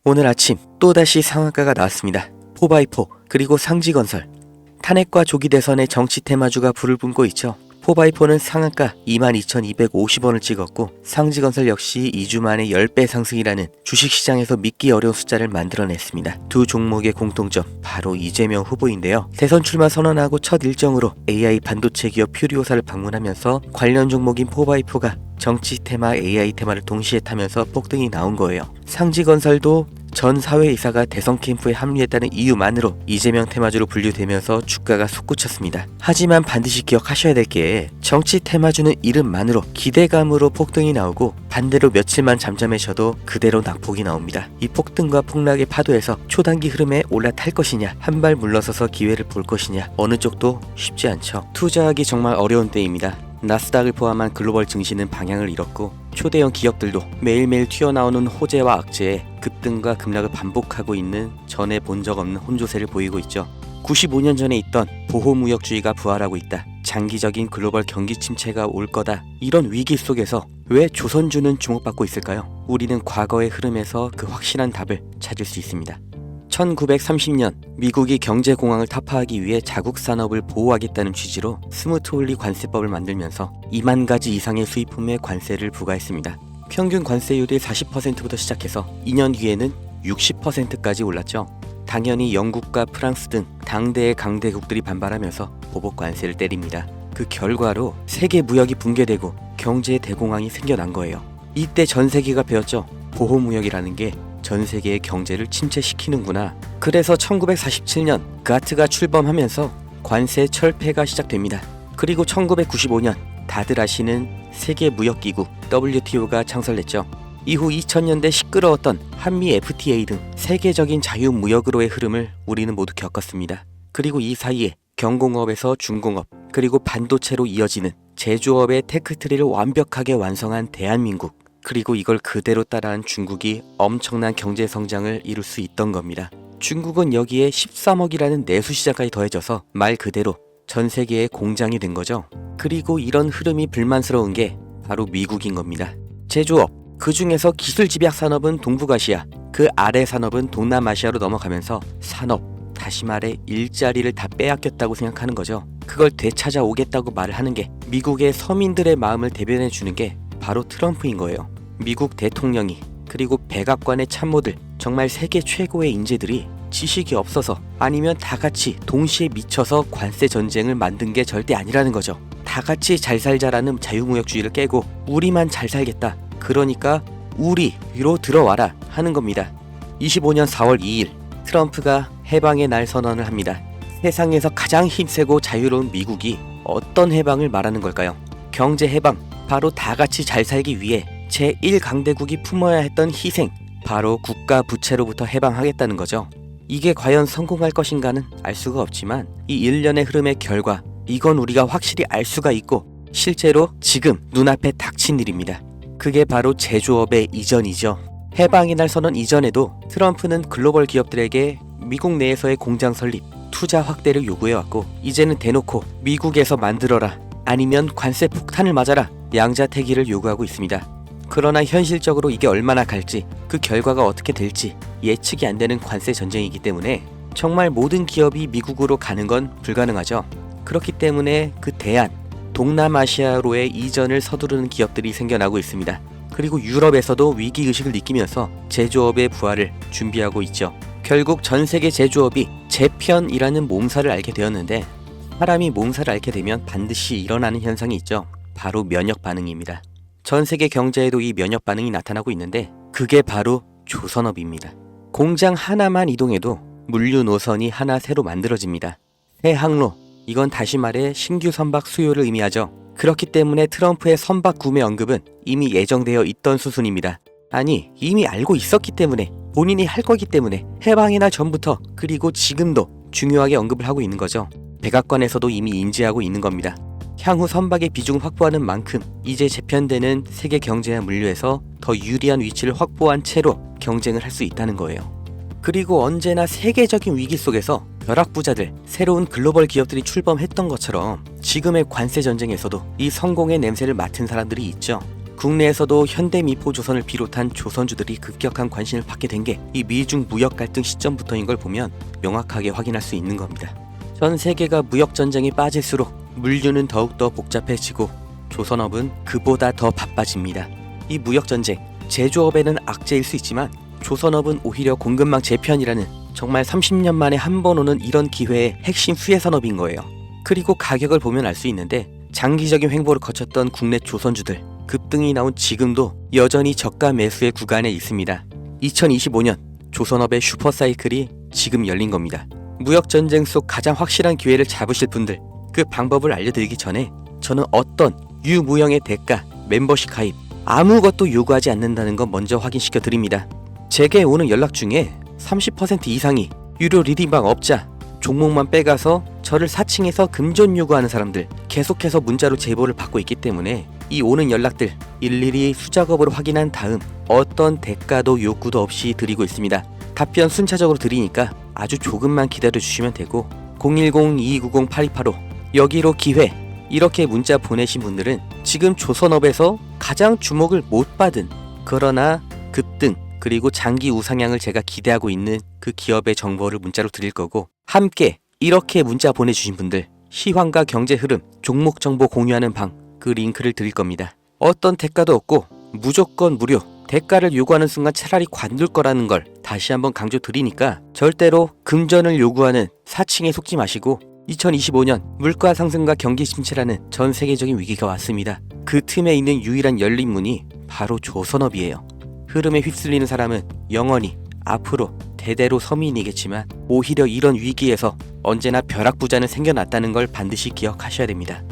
오늘 아침 또다시 상한가가 나왔습니다. 4x4 그리고 상지건설. 탄핵과 조기 대선의 정치 테마주가 불을 뿜고 있죠. 4x4는 상한가 22,250원을 찍었고 상지건설 역시 2주 만에 10배 상승이라는 주식시장에서 믿기 어려운 숫자를 만들어냈습니다. 두 종목의 공통점 바로 이재명 후보인데요. 대선 출마 선언하고 첫 일정으로 AI 반도체 기업 퓨리오사를 방문하면서 관련 종목인 4x4가 정치 테마, AI 테마를 동시에 타면서 폭등이 나온 거예요. 상지건설도 전 사회이사가 대선 캠프에 합류했다는 이유만으로 이재명 테마주로 분류되면서 주가가 솟구쳤습니다. 하지만 반드시 기억하셔야 될 게 정치 테마주는 이름만으로 기대감으로 폭등이 나오고 반대로 며칠만 잠잠해져도 그대로 낙폭이 나옵니다. 이 폭등과 폭락의 파도에서 초단기 흐름에 올라탈 것이냐, 한 발 물러서서 기회를 볼 것이냐, 어느 쪽도 쉽지 않죠. 투자하기 정말 어려운 때입니다. 나스닥을 포함한 글로벌 증시는 방향을 잃었고 초대형 기업들도 매일매일 튀어나오는 호재와 악재에 급등과 급락을 반복하고 있는 전에 본 적 없는 혼조세를 보이고 있죠. 95년 전에 있던 보호무역주의가 부활하고 있다. 장기적인 글로벌 경기 침체가 올 거다. 이런 위기 속에서 왜 조선주는 주목받고 있을까요? 우리는 과거의 흐름에서 그 확실한 답을 찾을 수 있습니다. 1930년 미국이 경제공황을 타파하기 위해 자국 산업을 보호하겠다는 취지로 스무트홀리 관세법을 만들면서 2만 가지 이상의 수입품에 관세를 부과했습니다. 평균 관세율이 40%부터 시작해서 2년 뒤에는 60%까지 올랐죠. 당연히 영국과 프랑스 등 당대의 강대국들이 반발하면서 보복 관세를 때립니다. 그 결과로 세계 무역이 붕괴되고 경제의 대공황이 생겨난 거예요. 이때 전 세계가 배웠죠. 보호무역이라는 게 전 세계의 경제를 침체시키는구나. 그래서 1947년 가트가 출범하면서 관세 철폐가 시작됩니다. 그리고 1995년 다들 아시는 세계무역기구 WTO가 창설됐죠. 이후 2000년대 시끄러웠던 한미 FTA 등 세계적인 자유무역으로의 흐름을 우리는 모두 겪었습니다. 그리고 이 사이에 경공업에서 중공업 그리고 반도체로 이어지는 제조업의 테크트리를 완벽하게 완성한 대한민국, 그리고 이걸 그대로 따라한 중국이 엄청난 경제 성장을 이룰 수 있던 겁니다. 중국은 여기에 13억이라는 내수 시장까지 더해져서 말 그대로 전 세계의 공장이 된 거죠. 그리고 이런 흐름이 불만스러운 게 바로 미국인 겁니다. 제조업, 그 중에서 기술 집약 산업은 동북아시아, 그 아래 산업은 동남아시아로 넘어가면서 산업, 다시 말해 일자리를 다 빼앗겼다고 생각하는 거죠. 그걸 되찾아오겠다고 말을 하는 게 미국의 서민들의 마음을 대변해 주는 게 바로 트럼프인 거예요. 미국 대통령이 그리고 백악관의 참모들, 정말 세계 최고의 인재들이 지식이 없어서 아니면 다 같이 동시에 미쳐서 관세 전쟁을 만든 게 절대 아니라는 거죠. 다 같이 잘 살자라는 자유무역주의를 깨고 우리만 잘 살겠다, 그러니까 우리로 들어와라 하는 겁니다. 25년 4월 2일 트럼프가 해방의 날 선언을 합니다. 세상에서 가장 힘세고 자유로운 미국이 어떤 해방을 말하는 걸까요? 경제 해방, 바로 다 같이 잘 살기 위해 제1강대국이 품어야 했던 희생, 바로 국가 부채로부터 해방하겠다는 거죠. 이게 과연 성공할 것인가는 알 수가 없지만 이 일련의 흐름의 결과, 이건 우리가 확실히 알 수가 있고 실제로 지금 눈앞에 닥친 일입니다. 그게 바로 제조업의 이전이죠. 해방의 날 선언 이전에도 트럼프는 글로벌 기업들에게 미국 내에서의 공장 설립, 투자 확대를 요구해왔고 이제는 대놓고 미국에서 만들어라, 아니면 관세 폭탄을 맞아라, 양자택일을 요구하고 있습니다. 그러나 현실적으로 이게 얼마나 갈지, 그 결과가 어떻게 될지 예측이 안 되는 관세 전쟁이기 때문에 정말 모든 기업이 미국으로 가는 건 불가능하죠. 그렇기 때문에 그 대안, 동남아시아로의 이전을 서두르는 기업들이 생겨나고 있습니다. 그리고 유럽에서도 위기의식을 느끼면서 제조업의 부활을 준비하고 있죠. 결국 전 세계 제조업이 재편이라는 몸살을 앓게 되었는데, 사람이 몸살을 앓게 되면 반드시 일어나는 현상이 있죠. 바로 면역 반응입니다. 전 세계 경제에도 이 면역 반응이 나타나고 있는데 그게 바로 조선업입니다. 공장 하나만 이동해도 물류 노선이 하나 새로 만들어집니다. 새 항로, 이건 다시 말해 신규 선박 수요를 의미하죠. 그렇기 때문에 트럼프의 선박 구매 언급은 이미 예정되어 있던 수순입니다. 아니, 이미 알고 있었기 때문에, 본인이 할 거기 때문에 해방의 날 전부터, 그리고 지금도 중요하게 언급을 하고 있는 거죠. 백악관에서도 이미 인지하고 있는 겁니다. 향후 선박의 비중을 확보하는 만큼 이제 재편되는 세계 경제와 물류에서 더 유리한 위치를 확보한 채로 경쟁을 할 수 있다는 거예요. 그리고 언제나 세계적인 위기 속에서 벼락부자들, 새로운 글로벌 기업들이 출범했던 것처럼 지금의 관세 전쟁에서도 이 성공의 냄새를 맡은 사람들이 있죠. 국내에서도 현대미포조선을 비롯한 조선주들이 급격한 관심을 받게 된 게 이 미중 무역 갈등 시점부터인 걸 보면 명확하게 확인할 수 있는 겁니다. 전 세계가 무역 전쟁에 빠질수록 물류는 더욱더 복잡해지고 조선업은 그보다 더 바빠집니다. 이 무역 전쟁, 제조업에는 악재일 수 있지만 조선업은 오히려 공급망 재편이라는 정말 30년 만에 한 번 오는 이런 기회의 핵심 수혜 산업인 거예요. 그리고 가격을 보면 알 수 있는데 장기적인 횡보를 거쳤던 국내 조선주들 급등이 나온 지금도 여전히 저가 매수의 구간에 있습니다. 2025년 조선업의 슈퍼사이클이 지금 열린 겁니다. 무역전쟁 속 가장 확실한 기회를 잡으실 분들, 그 방법을 알려드리기 전에 저는 어떤 유무형의 대가, 멤버십 가입 아무것도 요구하지 않는다는 건 먼저 확인시켜 드립니다. 제게 오는 연락 중에 30% 이상이 유료 리딩방 업자, 종목만 빼가서 저를 사칭해서 금전 요구하는 사람들 계속해서 문자로 제보를 받고 있기 때문에 이 오는 연락들 일일이 수작업으로 확인한 다음 어떤 대가도 요구도 없이 드리고 있습니다. 답변 순차적으로 드리니까 아주 조금만 기다려주시면 되고 010-2290-8285 여기로 기회 이렇게 문자 보내신 분들은 지금 조선업에서 가장 주목을 못 받은 그러나 급등 그리고 장기 우상향을 제가 기대하고 있는 그 기업의 정보를 문자로 드릴 거고 함께 이렇게 문자 보내주신 분들 시황과 경제 흐름, 종목 정보 공유하는 방 그 링크를 드릴 겁니다. 어떤 대가도 없고 무조건 무료 대가를 요구하는 순간 차라리 관둘 거라는 걸 다시 한번 강조 드리니까 절대로 금전을 요구하는 사칭에 속지 마시고 2025년 물가 상승과 경기 침체라는 전 세계적인 위기가 왔습니다. 그 틈에 있는 유일한 열린 문이 바로 조선업이에요. 흐름에 휩쓸리는 사람은 영원히 앞으로 대대로 서민이겠지만 오히려 이런 위기에서 언제나 벼락부자는 생겨났다는 걸 반드시 기억하셔야 됩니다.